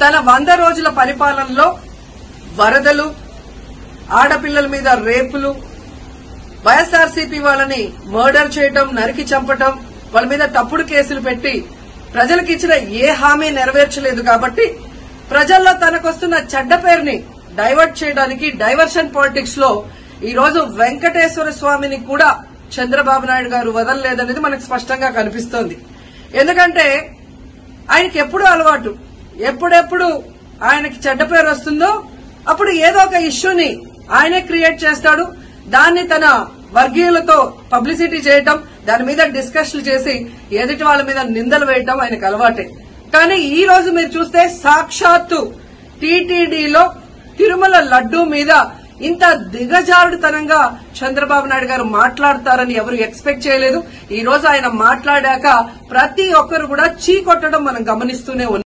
తన 100 రోజుల పరిపాలనలో వరదలు, ఆడపిల్లల మీద రేపులు, వైఎస్ఆర్సీపీ వాళ్ళని మర్డర్ చేయటం, నరికి చంపటం, వాళ్ళ మీద తప్పుడు కేసులు పెట్టి ప్రజలకు ఇచ్చిన ఏ హామీ నెరవేర్చలేదు. కాబట్టి ప్రజల్లో తనకొస్తున్న చెడ్డ పేరుని డైవర్ట్ చేయడానికి డైవర్షన్ పాలిటిక్స్ లో ఈ రోజు వెంకటేశ్వర స్వామిని కూడా చంద్రబాబు నాయుడు గారు వదలలేదనేది మనకు స్పష్టంగా కనిపిస్తోంది. ఎందుకంటే ఆయనకి ఎప్పుడూ అలవాటు, ఎప్పుడెప్పుడు ఆయనకి చెడ్డ పేరు వస్తుందో అప్పుడు ఏదో ఒక ఇష్యూని ఆయనే క్రియేట్ చేస్తాడు. దాన్ని తన వర్గీయులతో పబ్లిసిటీ చేయటం, దాని మీద డిస్కషన్లు చేసి ఎదుటి వాళ్ళ మీద నిందలు వేయటం ఆయనకు అలవాటే. కానీ ఈ రోజు మీరు చూస్తే సాక్షాత్తు టీటీడీలో తిరుమల లడ్డూ మీద ఇంత దిగజారుడుతనంగా చంద్రబాబు నాయుడు గారు మాట్లాడతారని ఎవరు ఎక్స్పెక్ట్ చేయలేదు. ఈ రోజు ఆయన మాట్లాడాక ప్రతి ఒక్కరు కూడా చీ కొట్టడం మనం గమనిస్తూనే ఉన్నాం.